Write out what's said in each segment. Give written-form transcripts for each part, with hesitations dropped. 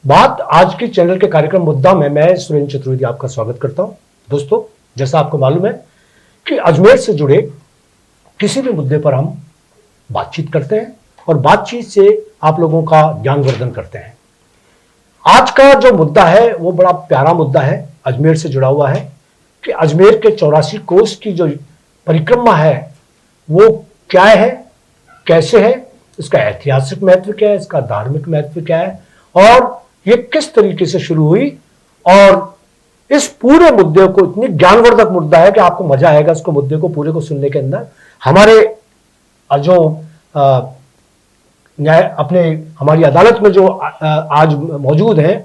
बात आज के चैनल के कार्यक्रम मुद्दा में मैं सुरेंद्र चतुर्वेदी आपका स्वागत करता हूं। दोस्तों, जैसा आपको मालूम है कि अजमेर से जुड़े किसी भी मुद्दे पर हम बातचीत करते हैं और बातचीत से आप लोगों का ज्ञानवर्धन करते हैं। आज का जो मुद्दा है वो बड़ा प्यारा मुद्दा है, अजमेर से जुड़ा हुआ है कि अजमेर के 84 कोस की जो परिक्रमा है वो क्या है, कैसे है, इसका ऐतिहासिक महत्व क्या है, इसका धार्मिक महत्व क्या है और ये किस तरीके से शुरू हुई। और इस पूरे मुद्दे को, इतनी ज्ञानवर्धक मुद्दा है कि आपको मजा आएगा इसको मुद्दे को पूरे को सुनने के अंदर। हमारे जो न्याय अपने हमारी अदालत में जो आज मौजूद हैं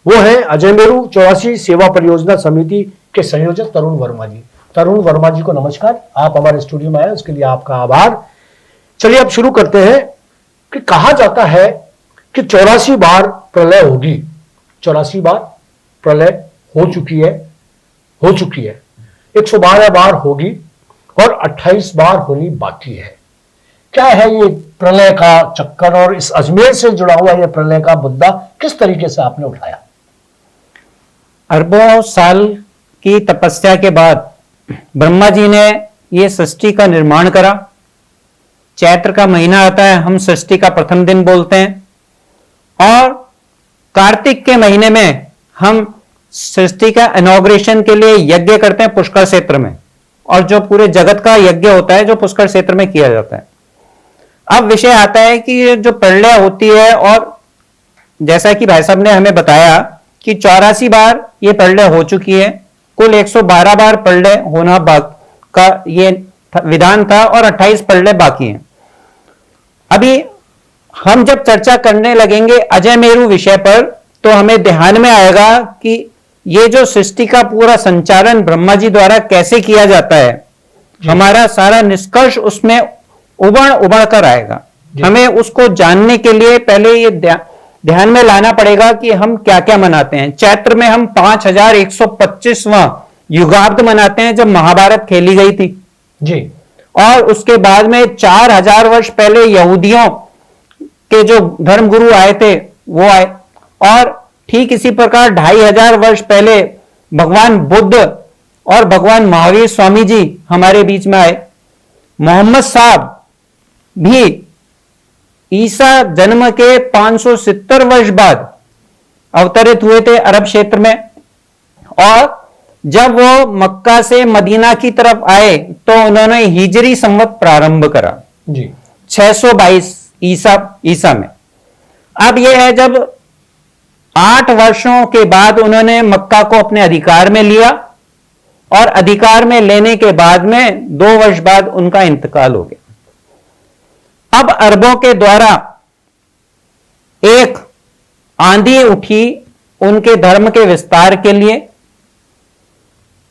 वो हैं अजमेरू 84 सेवा परियोजना समिति के संयोजक तरुण वर्मा जी। तरुण वर्मा जी को नमस्कार, आप हमारे स्टूडियो में आए उसके लिए आपका आभार। चलिए अब शुरू करते हैं कि कहा जाता है कि 84 बार प्रलय होगी, 84 बार प्रलय हो चुकी है 112 बार होगी और 28 बार होनी बाकी है। क्या है ये प्रलय का चक्कर और इस अजमेर से जुड़ा हुआ ये प्रलय का मुद्दा किस तरीके से आपने उठाया? अरबों साल की तपस्या के बाद ब्रह्मा जी ने ये सृष्टि का निर्माण करा। चैत्र का महीना आता है, हम सृष्टि का प्रथम दिन बोलते हैं, और कार्तिक के महीने में हम सृष्टि का इनॉग्रेशन के लिए यज्ञ करते हैं पुष्कर क्षेत्र में, और जो पूरे जगत का यज्ञ होता है जो पुष्कर क्षेत्र में किया जाता है। अब विषय आता है कि जो प्रलय होती है, और जैसा कि भाई साहब ने हमें बताया कि 84 बार ये प्रलय हो चुकी है, कुल 112 बार प्रलय होना का ये विधान था और 28 प्रलय बाकी हैं। अभी हम जब चर्चा करने लगेंगे अजमेरू विषय पर तो हमें ध्यान में आएगा कि ये जो सृष्टि का पूरा संचालन ब्रह्मा जी द्वारा कैसे किया जाता है, हमारा सारा निष्कर्ष उसमें उभर कर आएगा। हमें उसको जानने के लिए पहले ये ध्यान में लाना पड़ेगा कि हम क्या क्या मनाते हैं। चैत्र में हम 5125वां युगाब्द मनाते हैं, जब महाभारत खेली गई थी जी, और उसके बाद में 4000 वर्ष पहले यहूदियों के जो धर्मगुरु आए थे वो आए, और ठीक इसी प्रकार 2500 वर्ष पहले भगवान बुद्ध और भगवान महावीर स्वामी जी हमारे बीच में आए। मोहम्मद साहब भी ईसा जन्म के 570 वर्ष बाद अवतरित हुए थे अरब क्षेत्र में, और जब वो मक्का से मदीना की तरफ आए तो उन्होंने हिजरी संवत प्रारंभ करा जी 622 ईसा में। अब यह है जब 8 वर्षों के बाद उन्होंने मक्का को अपने अधिकार में लिया, और अधिकार में लेने के बाद में 2 वर्ष बाद उनका इंतकाल हो गया। अब अरबों के द्वारा एक आंधी उठी उनके धर्म के विस्तार के लिए,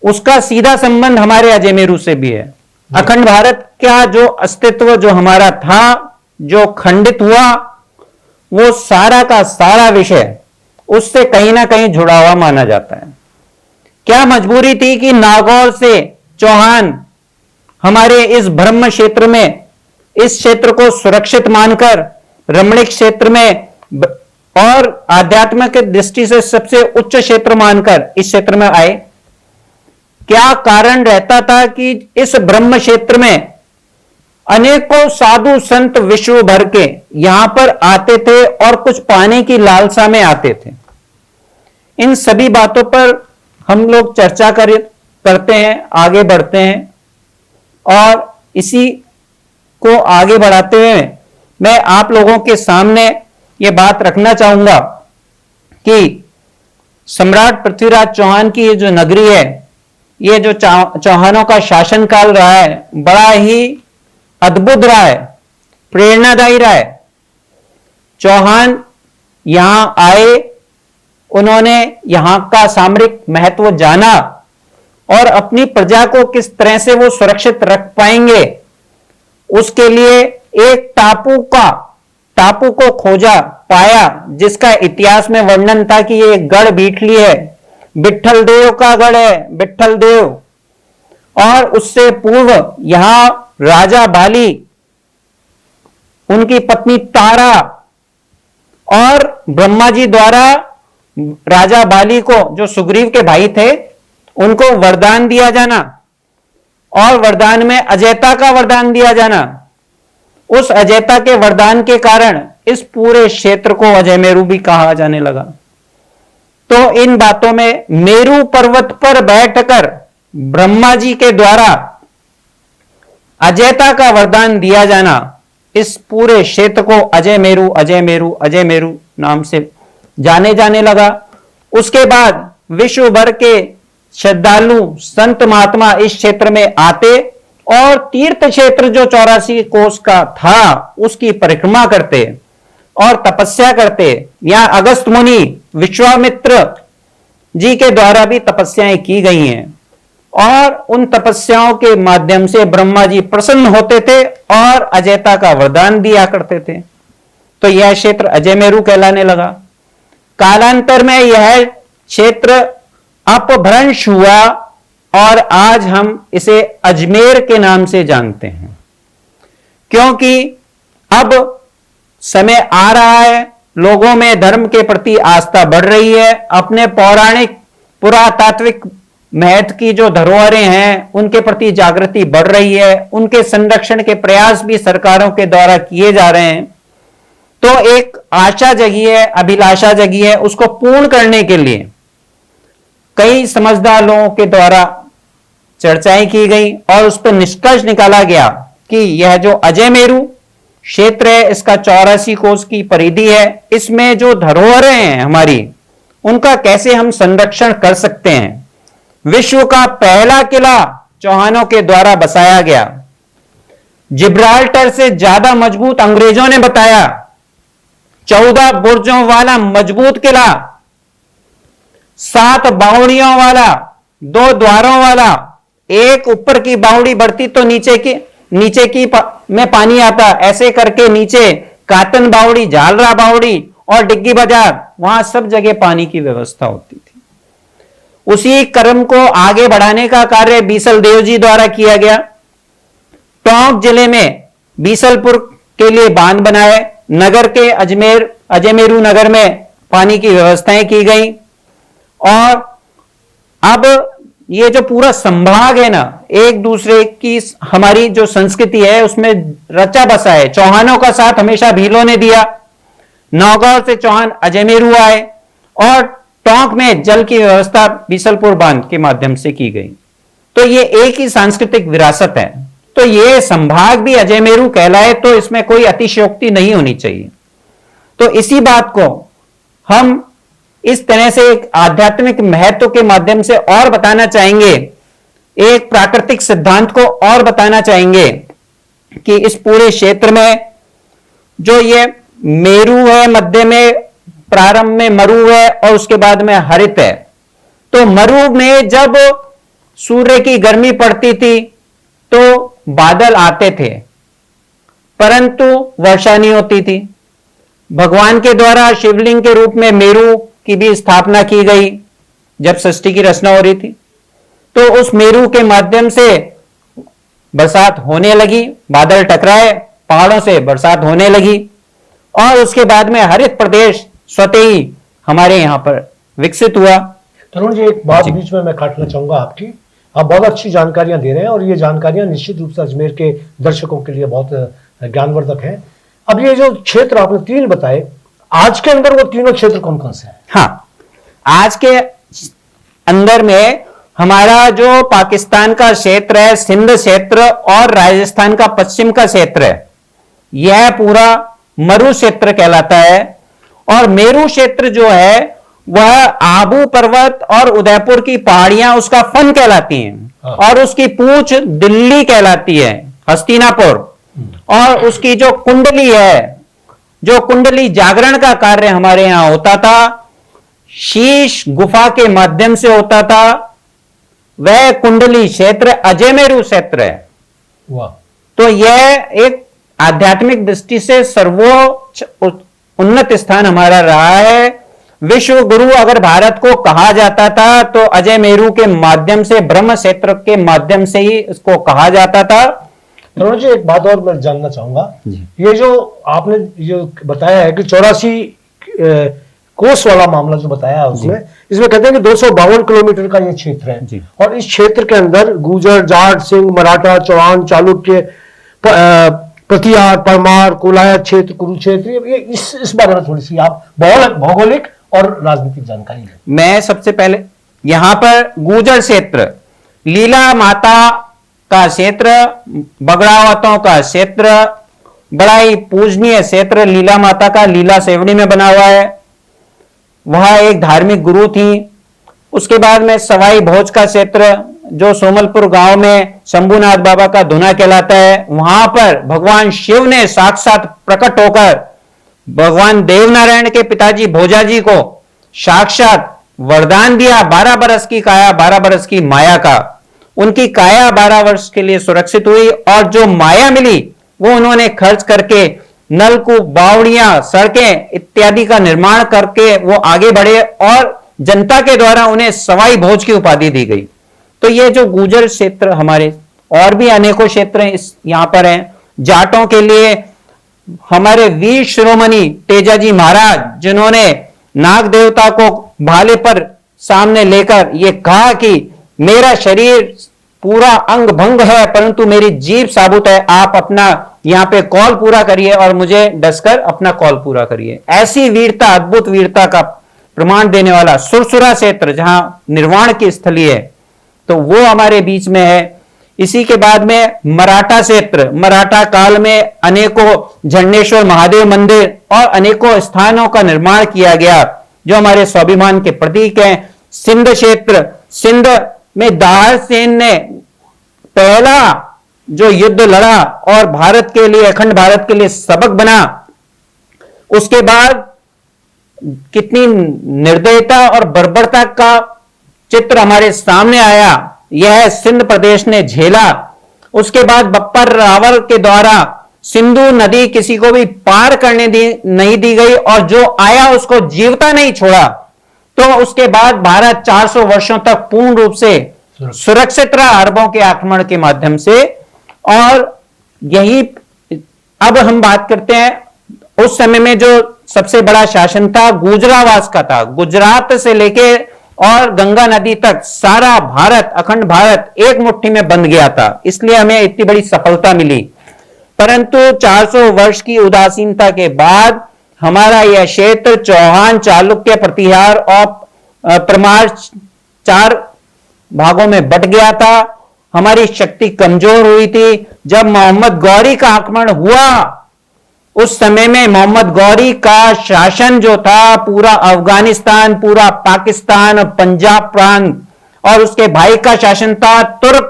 उसका सीधा संबंध हमारे अजमेरू से भी है। अखंड भारत का जो अस्तित्व जो हमारा था, जो खंडित हुआ, वो सारा का सारा विषय उससे कहीं ना कहीं जुड़ा हुआ माना जाता है। क्या मजबूरी थी कि नागौर से चौहान हमारे इस ब्रह्म क्षेत्र में, इस क्षेत्र को सुरक्षित मानकर रमणीक क्षेत्र में और आध्यात्मिक दृष्टि से सबसे उच्च क्षेत्र मानकर इस क्षेत्र में आए? क्या कारण रहता था कि इस ब्रह्म क्षेत्र में अनेकों साधु संत विश्व भर के यहां पर आते थे और कुछ पाने की लालसा में आते थे? इन सभी बातों पर हम लोग चर्चा करते हैं, आगे बढ़ते हैं, और इसी को आगे बढ़ाते हुए मैं आप लोगों के सामने ये बात रखना चाहूंगा कि सम्राट पृथ्वीराज चौहान की ये जो नगरी है, ये जो चौहानों का शासनकाल रहा है, बड़ा ही अद्भुत रहा है, प्रेरणादायी रहा है। चौहान यहां आए, उन्होंने यहां का सामरिक महत्व जाना और अपनी प्रजा को किस तरह से वो सुरक्षित रख पाएंगे, उसके लिए एक टापू को खोजा पाया, जिसका इतिहास में वर्णन था कि ये गढ़ बीठली है, विट्ठल देव का गढ़ है, विट्ठल देव। और उससे पूर्व यहां राजा बाली, उनकी पत्नी तारा और ब्रह्मा जी द्वारा राजा बाली को, जो सुग्रीव के भाई थे, उनको वरदान दिया जाना और वरदान में अजयता का वरदान दिया जाना, उस अजयता के वरदान के कारण इस पूरे क्षेत्र को अजय मेरू भी कहा जाने लगा। तो इन बातों में मेरू पर्वत पर बैठकर ब्रह्मा जी के द्वारा अजयता का वरदान दिया जाना इस पूरे क्षेत्र को अजय मेरू अजय मेरू अजय मेरू नाम से जाने जाने लगा। उसके बाद विश्व भर के श्रद्धालु संत महात्मा इस क्षेत्र में आते और तीर्थ क्षेत्र जो 84 कोस का था उसकी परिक्रमा करते और तपस्या करते। यहां अगस्त मुनि, विश्वामित्र जी के द्वारा भी तपस्याएं की गई हैं और उन तपस्याओं के माध्यम से ब्रह्मा जी प्रसन्न होते थे और अजयता का वरदान दिया करते थे। तो यह क्षेत्र अजय मेरू कहलाने लगा। कालांतर में यह क्षेत्र अपभ्रंश हुआ और आज हम इसे अजमेर के नाम से जानते हैं, क्योंकि अब समय आ रहा है, लोगों में धर्म के प्रति आस्था बढ़ रही है, अपने पौराणिक पुरातात्विक महत्व की जो धरोहरें हैं उनके प्रति जागृति बढ़ रही है, उनके संरक्षण के प्रयास भी सरकारों के द्वारा किए जा रहे हैं। तो एक आशा जगी है, अभिलाषा जगी है, उसको पूर्ण करने के लिए कई समझदार लोगों के द्वारा चर्चाएं की गई और उस पर निष्कर्ष निकाला गया कि यह जो अजय मेरू क्षेत्र है, इसका 84 कोस की परिधि है, इसमें जो धरोहरें हैं हमारी, उनका कैसे हम संरक्षण कर सकते हैं। विश्व का पहला किला चौहानों के द्वारा बसाया गया, जिब्राल्टर से ज्यादा मजबूत अंग्रेजों ने बताया, 14 बुर्जों वाला मजबूत किला, 7 बावड़ियों वाला, 2 द्वारों वाला, एक ऊपर की बावड़ी बढ़ती तो नीचे की में पानी आता, ऐसे करके नीचे कातन बावड़ी, झालरा बावड़ी और डिग्गी बाजार, वहां सब जगह पानी की व्यवस्था होती थी। उसी क्रम को आगे बढ़ाने का कार्य बीसल देव जी द्वारा किया गया। टोंक जिले में बीसलपुर के लिए बांध बनाए, नगर के अजय मेरू नगर में पानी की व्यवस्थाएं की गई और अब ये जो पूरा संभाग है ना, एक दूसरे की हमारी जो संस्कृति है उसमें रचा बसा है। चौहानों का साथ हमेशा भीलों ने दिया, नौगांव से चौहान अजय मेरू आए और टोंक में जल की व्यवस्था बीसलपुर बांध के माध्यम से की गई। तो ये एक ही सांस्कृतिक विरासत है। तो ये संभाग भी अजय मेरू कहलाए तो इसमें कोई अतिशयोक्ति नहीं होनी चाहिए। तो इसी बात को हम इस तरह से एक आध्यात्मिक महत्व के माध्यम से और बताना चाहेंगे, एक प्राकृतिक सिद्धांत को और बताना चाहेंगे कि इस पूरे क्षेत्र में जो ये मेरू है, मध्य में प्रारंभ में मरु है और उसके बाद में हरित है। तो मरु में जब सूर्य की गर्मी पड़ती थी तो बादल आते थे परंतु वर्षा नहीं होती थी। भगवान के द्वारा शिवलिंग के रूप में मेरू की भी स्थापना की गई जब षष्ठी की रचना हो रही थी। तो उस मेरू के माध्यम से बरसात होने लगी, बादल टकराए, पहाड़ों से बरसात होने लगी और उसके बाद में हरित प्रदेश स्वतः ही हमारे यहां पर विकसित हुआ। तरुण जी, एक बात बीच में मैं काटना चाहूंगा आपकी। आप बहुत अच्छी जानकारियां दे रहे हैं और ये जानकारियां निश्चित रूप से अजमेर के दर्शकों के लिए बहुत ज्ञानवर्धक हैं। अब ये जो क्षेत्र आपने 3 बताए, आज के अंदर वो तीनों क्षेत्र कौन कौन से हैं? हाँ, आज के अंदर में हमारा जो पाकिस्तान का क्षेत्र है, सिंध क्षेत्र और राजस्थान का पश्चिम का क्षेत्र है, यह पूरा मरु क्षेत्र कहलाता है। और मेरू क्षेत्र जो है वह आबू पर्वत और उदयपुर की पहाड़ियां उसका फन कहलाती हैं और उसकी पूंछ दिल्ली कहलाती है, हस्तिनापुर। और उसकी जो कुंडली है, जो कुंडली जागरण का कार्य हमारे यहां होता था, शीश गुफा के माध्यम से होता था, वह कुंडली क्षेत्र अजय मेरू क्षेत्र है। वाह। तो यह एक आध्यात्मिक दृष्टि से सर्वोच्च उन्नत स्थान हमारा रहा है। विश्व गुरु अगर भारत को कहा जाता था तो अजय मेरू के माध्यम से, ब्रह्म क्षेत्र के माध्यम से ही इसको कहा जाता था। तरुण जी, एक बात और मैं जानना चाहूंगा, ये जो आपने जो बताया है कि 84 कोस वाला मामला जो बताया है उसमें, इसमें कहते हैं कि 252 किलोमीटर का ये क्षेत्र है और इस क्षेत्र के अंदर गुर्जर, जाट, सिंह, मराठा, चौहान, चालुक्य, प्रतिहार, परमार, कोलायत क्षेत्र, कुरुक्षेत्र, ये इस बारे में थोड़ी सी आप भौगोलिक और राजनीतिक जानकारी लें। मैं सबसे पहले यहां पर गुर्जर क्षेत्र, लीला माता का क्षेत्र, बगड़ावतों का क्षेत्र, बड़ा ही पूजनीय क्षेत्र लीला माता का, लीला सेवड़ी में बना हुआ है। वहां एक धार्मिक गुरु थी। उसके बाद में सवाई भोज का क्षेत्र जो सोमलपुर गांव में शंभुनाथ बाबा का धुना कहलाता है, वहां पर भगवान शिव ने साक्षात प्रकट होकर भगवान देवनारायण के पिताजी भोजाजी को साक्षात वरदान दिया, 12 बरस की काया 12 बरस की माया का। उनकी काया 12 वर्ष के लिए सुरक्षित हुई और जो माया मिली वो उन्होंने खर्च करके नलकूप, बावड़ियां, सड़कें इत्यादि का निर्माण करके वो आगे बढ़े और जनता के द्वारा उन्हें सवाई भोज की उपाधि दी गई। तो ये जो गुर्जर क्षेत्र, हमारे और भी अनेकों क्षेत्र इस यहां पर हैं। जाटों के लिए हमारे वीर शिरोमणि तेजाजी महाराज, जिन्होंने नाग देवता को भाले पर सामने लेकर ये कहा कि मेरा शरीर पूरा अंग भंग है परंतु मेरी जीभ साबुत है, आप अपना यहां पे कॉल पूरा करिए और मुझे डसकर अपना कॉल पूरा करिए। ऐसी वीरता, अद्भुत वीरता का प्रमाण देने वाला सुरसुरा क्षेत्र, जहां निर्वाण की स्थली है, तो वो हमारे बीच में है। इसी के बाद में मराठा क्षेत्र, मराठा काल में अनेकों झंडेश्वर महादेव मंदिर और अनेकों स्थानों का निर्माण किया गया जो हमारे स्वाभिमान के प्रतीक हैं। सिंध क्षेत्र, सिंध में दाहर सेन ने पहला जो युद्ध लड़ा और भारत के लिए, अखंड भारत के लिए सबक बना। उसके बाद कितनी निर्दयता और बर्बरता का चित्र हमारे सामने आया, यह सिंध प्रदेश ने झेला। उसके बाद बप्पर रावल के द्वारा सिंधु नदी किसी को भी पार करने नहीं दी गई और जो आया उसको जीवता नहीं छोड़ा। तो उसके बाद भारत 400 वर्षों तक पूर्ण रूप से सुरक्षित रहा अरबों के आक्रमण के माध्यम से। और यही अब हम बात करते हैं उस समय में जो सबसे बड़ा शासन था गुजरावास का था। गुजरात से लेके और गंगा नदी तक सारा भारत, अखंड भारत एक मुट्ठी में बंध गया था, इसलिए हमें इतनी बड़ी सफलता मिली। परंतु 400 वर्ष की उदासीनता के बाद हमारा यह क्षेत्र चौहान, चालुक्य, प्रतिहार और परमार 4 भागों में बट गया था। हमारी शक्ति कमजोर हुई थी। जब मोहम्मद गौरी का आक्रमण हुआ उस समय में मोहम्मद गौरी का शासन जो था पूरा अफगानिस्तान, पूरा पाकिस्तान, पंजाब प्रांत और उसके भाई का शासन था तुर्क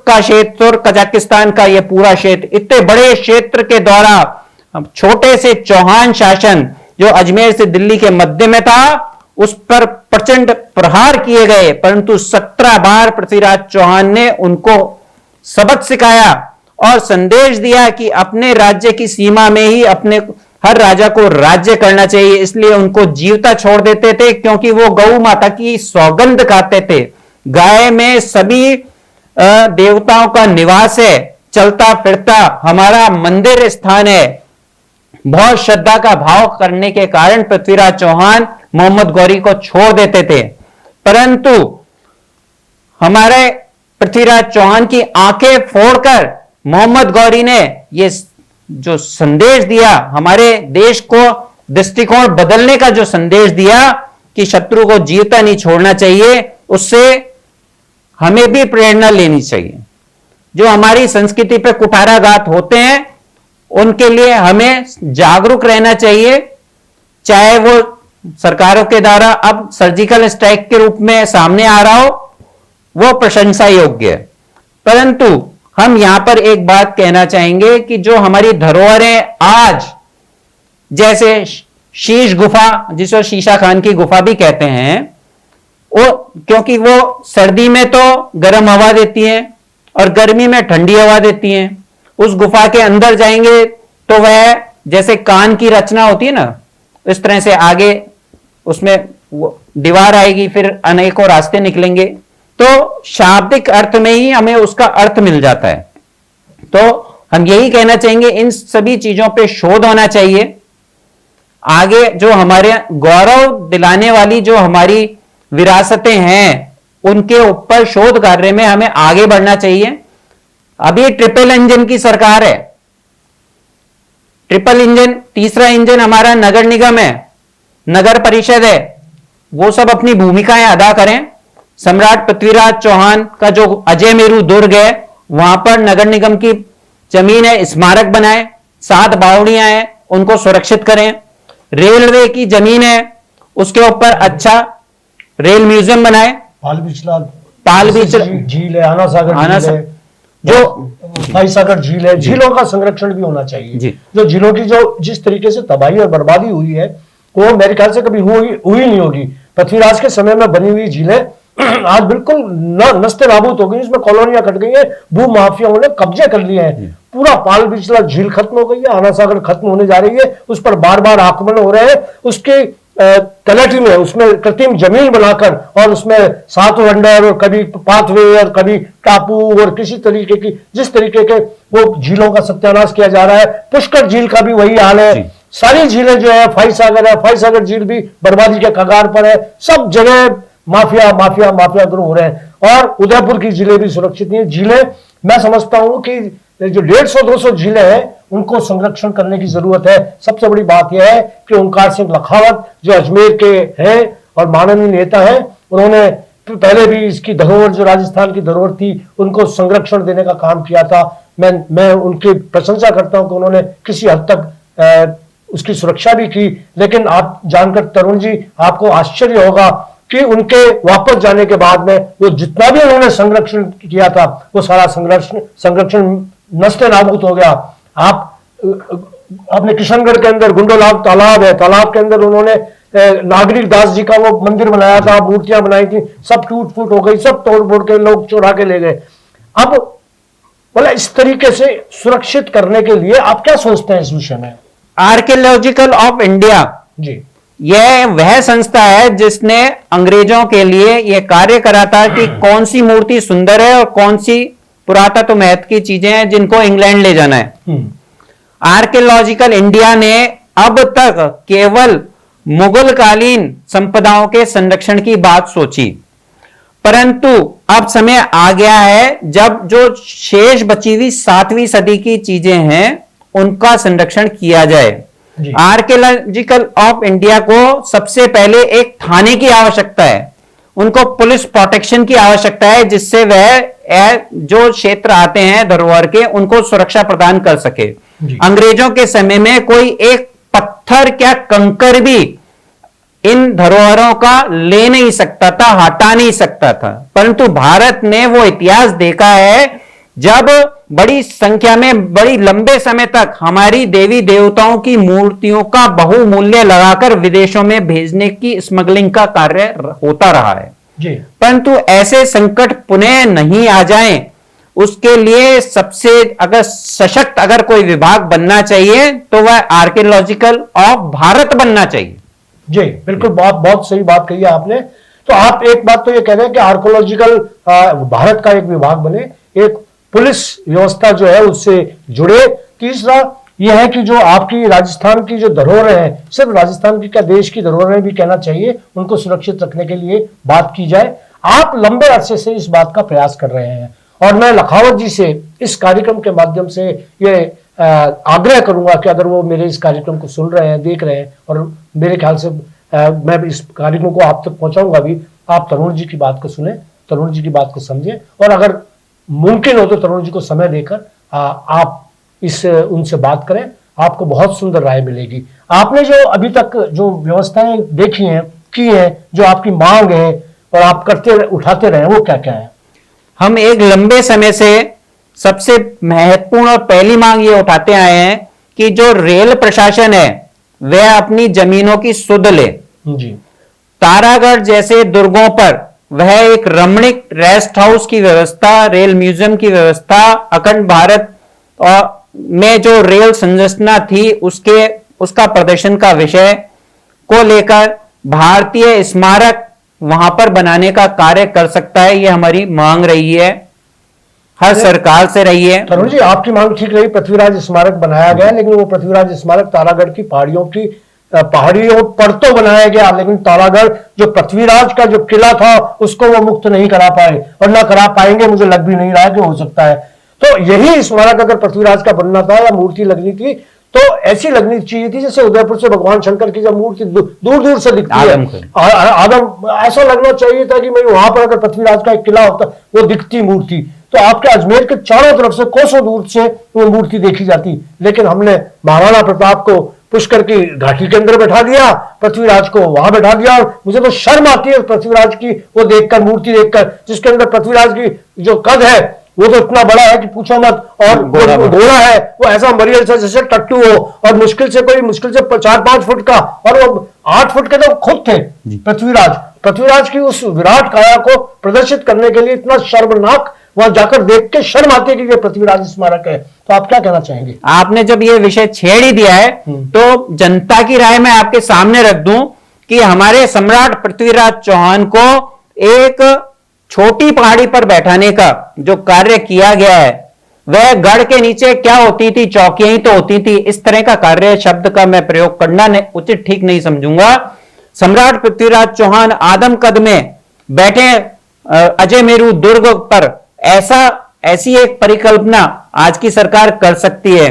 का क्षेत्र, तुर्क कजाकिस्तान का यह पूरा क्षेत्र। इतने बड़े क्षेत्र के द्वारा छोटे से चौहान शासन जो अजमेर से दिल्ली के मध्य में था उस पर प्रचंड प्रहार किए गए, परंतु 17 बार पृथ्वीराज चौहान ने उनको सबक सिखाया और संदेश दिया कि अपने राज्य की सीमा में ही अपने हर राजा को राज्य करना चाहिए। इसलिए उनको जीवता छोड़ देते थे क्योंकि वो गौ माता की सौगंध खाते थे। गाय में सभी देवताओं का निवास है, चलता फिरता हमारा मंदिर स्थान है। बहुत श्रद्धा का भाव करने के कारण पृथ्वीराज चौहान मोहम्मद गौरी को छोड़ देते थे, परंतु हमारे पृथ्वीराज चौहान की आंखें फोड़कर मोहम्मद गौरी ने ये जो संदेश दिया, हमारे देश को दृष्टिकोण बदलने का जो संदेश दिया कि शत्रु को जीवता नहीं छोड़ना चाहिए, उससे हमें भी प्रेरणा लेनी चाहिए। जो हमारी संस्कृति पे कुठाराघात होते हैं उनके लिए हमें जागरूक रहना चाहिए। चाहे वो सरकारों के द्वारा अब सर्जिकल स्ट्राइक के रूप में सामने आ रहा हो, वो प्रशंसा योग्य है, परंतु हम यहां पर एक बात कहना चाहेंगे कि जो हमारी धरोहरें आज, जैसे शीश गुफा जिसे शीशा खान की गुफा भी कहते हैं, वो क्योंकि वो सर्दी में तो गर्म हवा देती है और गर्मी में ठंडी हवा देती है। उस गुफा के अंदर जाएंगे तो वह जैसे कान की रचना होती है ना, इस तरह से आगे उसमें वो दीवार आएगी, फिर अनेकों रास्ते निकलेंगे, तो शाब्दिक अर्थ में ही हमें उसका अर्थ मिल जाता है। तो हम यही कहना चाहेंगे इन सभी चीजों पे शोध होना चाहिए। आगे जो हमारे गौरव दिलाने वाली जो हमारी विरासतें हैं, उनके ऊपर शोध कार्य में हमें आगे बढ़ना चाहिए। अभी ट्रिपल इंजन की सरकार है, ट्रिपल इंजन, तीसरा इंजन हमारा नगर निगम है, नगर परिषद है, वो सब अपनी भूमिकाएं अदा करें। सम्राट पृथ्वीराज चौहान का जो अजय मेरू दुर्ग है, वहां पर नगर निगम की जमीन है, स्मारक बनाए, 7 बावड़ियां हैं, उनको सुरक्षित करें। रेलवे की जमीन है, उसके ऊपर अच्छा रेल म्यूजियम बनाए। पाल बीच झील है, आना सागर झील है, जो भाई सागर झील है, झीलों का संरक्षण भी होना चाहिए। जो झीलों की जो जिस तरीके से तबाही और बर्बादी हुई है, वो मेरे ख्याल से कभी हुई नहीं होगी। पृथ्वीराज के समय में बनी हुई झीलें आज बिल्कुल नष्ट नाबूद हो गई, इसमें कॉलोनियां कट गई है, भू माफियाओं ने कब्जे कर लिए हैं। पूरा पाल बिचला झील खत्म हो गई है, आना सागर खत्म होने जा रही है, उस पर बार बार आक्रमण हो रहे हैं। उसके तलहटी में उसमें कृत्रिम जमीन बनाकर और उसमें सातवंडर और कभी पाथवे और कभी टापू और किसी तरीके की जिस तरीके के वो झीलों का सत्यानाश किया जा रहा है। पुष्कर झील का भी वही हाल है। सारी झीलें जो है, फाई सागर झील भी बर्बादी के कगार पर है। सब जगह माफिया माफिया माफिया ग्रुप हो रहे हैं और उदयपुर की झीलें भी सुरक्षित नहीं है। झीलें मैं समझता हूं कि जो 150-200 झीलें हैं, उनको संरक्षण करने की जरूरत है। सबसे बड़ी बात यह है कि ओंकार सिंह लखावत जो अजमेर के हैं और माननीय नेता हैं, उन्होंने पहले भी इसकी धरोहर जो राजस्थान की धरोहर थी, उनको संरक्षण देने का काम किया था। मैं उनकी प्रशंसा करता हूं कि उन्होंने किसी हद तक उसकी सुरक्षा भी की। लेकिन आप जानकर तरुण जी, आपको आश्चर्य होगा कि उनके वापस जाने के बाद में वो जितना भी उन्होंने संरक्षण किया था, वो सारा संरक्षण नष्ट नाबूद हो गया। आपने किशनगढ़ के अंदर गुंडोलाव तालाब है, तालाब के अंदर उन्होंने नागरिक दास जी का वो मंदिर बनाया था, मूर्तियां बनाई थी, सब टूट फूट हो गई, सब तोड़ फोड़ के लोग चुरा के ले गए। अब बोला इस तरीके से सुरक्षित करने के लिए आप क्या सोचते हैं इस विषय में? आर्कियोलॉजिकल ऑफ इंडिया जी, यह वह संस्था है जिसने अंग्रेजों के लिए यह कार्य करा था कि कौन सी मूर्ति सुंदर है और कौन सी पुरातत्व महत्व की चीजें हैं जिनको इंग्लैंड ले जाना है। आर्कियोलॉजिकल इंडिया ने अब तक केवल मुगल कालीन संपदाओं के संरक्षण की बात सोची, परंतु अब समय आ गया है जब जो शेष बची हुई 7वीं सदी की चीजें हैं उनका संरक्षण किया जाए। आर्कियोलॉजिकल ऑफ इंडिया को सबसे पहले एक थाने की आवश्यकता है, उनको पुलिस प्रोटेक्शन की आवश्यकता है, जिससे वह जो क्षेत्र आते हैं धरोहर के, उनको सुरक्षा प्रदान कर सके। अंग्रेजों के समय में कोई एक पत्थर क्या कंकर भी इन धरोहरों का ले नहीं सकता था, हटा नहीं सकता था। परंतु भारत ने वो इतिहास देखा है जब बड़ी संख्या में बड़ी लंबे समय तक हमारी देवी देवताओं की मूर्तियों का बहुमूल्य लगाकर विदेशों में भेजने की स्मगलिंग का कार्य होता रहा है जी। परंतु ऐसे संकट पुनः नहीं आ जाएं, उसके लिए सबसे अगर सशक्त अगर कोई विभाग बनना चाहिए तो वह आर्कियोलॉजिकल ऑफ भारत बनना चाहिए। जी बिल्कुल, बहुत सही बात कही है आपने। तो आप एक बात तो ये कह रहे हैं कि आर्कियोलॉजिकल भारत का एक विभाग बने, एक पुलिस व्यवस्था जो है उससे जुड़े। तीसरा यह है कि जो आपकी राजस्थान की जो धरोहरें हैं, सिर्फ राजस्थान की क्या देश की धरोहरें भी कहना चाहिए, उनको सुरक्षित रखने के लिए बात की जाए। आप लंबे अरसे से इस बात का प्रयास कर रहे हैं और मैं लखावत जी से इस कार्यक्रम के माध्यम से ये आग्रह करूंगा कि अगर वो मेरे इस कार्यक्रम को सुन रहे हैं, देख रहे हैं, और मेरे ख्याल से मैं इस कार्यक्रम को आप तक पहुंचाऊंगा भी, आप तरुण जी की बात को सुने, तरुण जी की बात को समझें और अगर मुमकिन हो तो तरुण जी को समय देकर आप उनसे बात करें, आपको बहुत सुंदर राय मिलेगी। आपने जो अभी तक जो व्यवस्थाएं देखी हैं, की हैं, जो आपकी मांग है और आप उठाते रहे, वो क्या क्या है? हम एक लंबे समय से सबसे महत्वपूर्ण और पहली मांग ये उठाते आए हैं कि जो रेल प्रशासन है वह अपनी जमीनों की सुध ले। जी। तारागढ़ जैसे दुर्गों पर वह एक रमणीक रेस्ट हाउस की व्यवस्था, रेल म्यूजियम की व्यवस्था, अखंड भारत और में जो रेल संरचना थी उसका प्रदर्शन का विषय को लेकर भारतीय स्मारक वहां पर बनाने का कार्य कर सकता है। ये हमारी मांग रही है, हर सरकार से रही है। तरुण जी, आपकी मांग ठीक रही, पृथ्वीराज स्मारक बनाया गया, लेकिन वो पृथ्वीराज स्मारक तारागढ़ की पहाड़ियों की पहाड़ियों पर तो बनाया गया, लेकिन तारागढ़ जो पृथ्वीराज का जो किला था उसको वो मुक्त नहीं करा पाए और ना करा पाएंगे, मुझे लग भी नहीं रहा है कि हो सकता है। तो यही स्मारक अगर पृथ्वीराज का बनना था या मूर्ति लगनी थी तो ऐसी लगनी चाहिए थी जैसे उदयपुर से भगवान शंकर की जब मूर्ति दूर दूर से दिखती है, आदम, ऐसा लगना चाहिए था कि मैं वहां पर अगर पृथ्वीराज का एक किला होता वो दिखती मूर्ति, तो आपके अजमेर के चारों तरफ से कोसों दूर से वो मूर्ति देखी जाती। लेकिन हमने महाराणा प्रताप को पुष्कर की घाटी के अंदर बैठा दिया, पृथ्वीराज को वहां बैठा दिया, और मुझे तो शर्म आती है पृथ्वीराज की वो देखकर, मूर्ति देखकर, जिसके अंदर पृथ्वीराज की जो कद है वो तो इतना बड़ा है कि पूछो मत, और घोड़ा है वो ऐसा मरियल से जैसे टट्टू हो, और मुश्किल से 4-5 फुट का, और वो 8 फुट के तो खुद थे पृथ्वीराज की उस विराट काया को प्रदर्शित करने के लिए इतना शर्मनाक, वहां जाकर देख के शर्म आती है कि ये पृथ्वीराज स्मारक है। तो आप क्या कहना चाहेंगे? आपने जब ये विषय छेड़ ही दिया है तो जनता की राय मैं आपके सामने रख दूं कि हमारे सम्राट पृथ्वीराज चौहान को एक छोटी पहाड़ी पर बैठाने का जो कार्य किया गया है वह गढ़ के नीचे क्या होती थी, चौकियां ही तो होती थी। इस तरह का कार्य शब्द का मैं प्रयोग करना उचित ठीक नहीं समझूंगा। सम्राट पृथ्वीराज चौहान आदम कद में बैठे अजय मेरू दुर्ग पर ऐसी एक परिकल्पना आज की सरकार कर सकती है।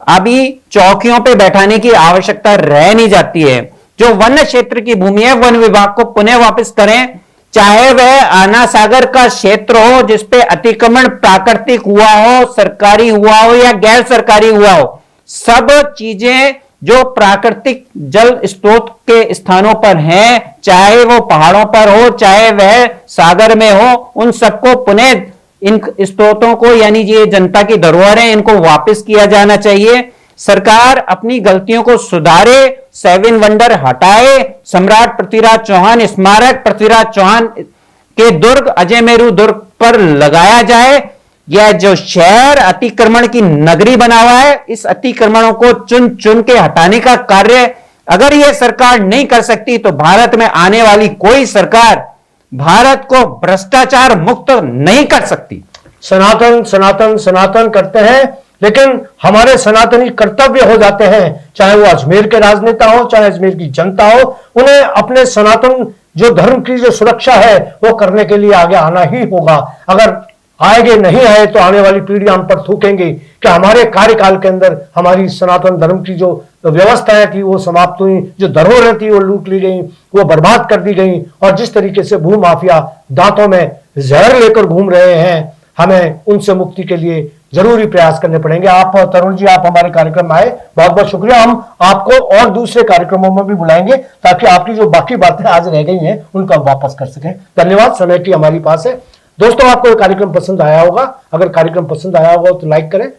अभी चौकियों पे बैठाने की आवश्यकता रह नहीं जाती है। जो वन क्षेत्र की भूमि है वन विभाग को पुनः वापस करें, चाहे वह आना सागर का क्षेत्र हो जिसपे अतिक्रमण प्राकृतिक हुआ हो, सरकारी हुआ हो या गैर सरकारी हुआ हो, सब चीजें जो प्राकृतिक जल स्रोत के स्थानों पर हैं, चाहे वो पहाड़ों पर हो चाहे वह सागर में हो, उन सबको पुनः इन स्रोतों को, यानी ये जनता की धरोहर है, इनको वापस किया जाना चाहिए। सरकार अपनी गलतियों को सुधारे, 7 वंडर हटाए, सम्राट पृथ्वीराज चौहान स्मारक पृथ्वीराज चौहान के दुर्ग अजय मेरू दुर्ग पर लगाया जाए। यह जो शहर अतिक्रमण की नगरी बना हुआ है, इस अतिक्रमणों को चुन चुन के हटाने का कार्य अगर यह सरकार नहीं कर सकती तो भारत में आने वाली कोई सरकार भारत को भ्रष्टाचार मुक्त नहीं कर सकती। सनातन सनातन सनातन करते हैं, लेकिन हमारे सनातनी कर्तव्य हो जाते हैं, चाहे वो अजमेर के राजनेता हो चाहे अजमेर की जनता हो, उन्हें अपने सनातन जो धर्म की जो सुरक्षा है वो करने के लिए आगे आना ही होगा। अगर आएंगे नहीं आए तो आने वाली पीढ़ी हम पर थूकेंगे कि हमारे कार्यकाल के अंदर हमारी सनातन धर्म की जो व्यवस्थाएं थी वो समाप्त हुई, जो धरोहरें थी वो लूट ली गई, वो बर्बाद कर दी गई, और जिस तरीके से भू माफिया दांतों में जहर लेकर घूम रहे हैं, हमें उनसे मुक्ति के लिए जरूरी प्रयास करने पड़ेंगे। आप तरुण जी, आप हमारे कार्यक्रम में आए, बहुत बहुत शुक्रिया। हम आपको और दूसरे कार्यक्रमों में भी बुलाएंगे ताकि आपकी जो बाकी बातें आज रह गई हैं उनको आप वापस कर सकें। धन्यवाद, समय की हमारी पास है। दोस्तों, आपको ये कार्यक्रम पसंद आया होगा, अगर कार्यक्रम पसंद आया होगा तो लाइक करें।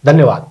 धन्यवाद।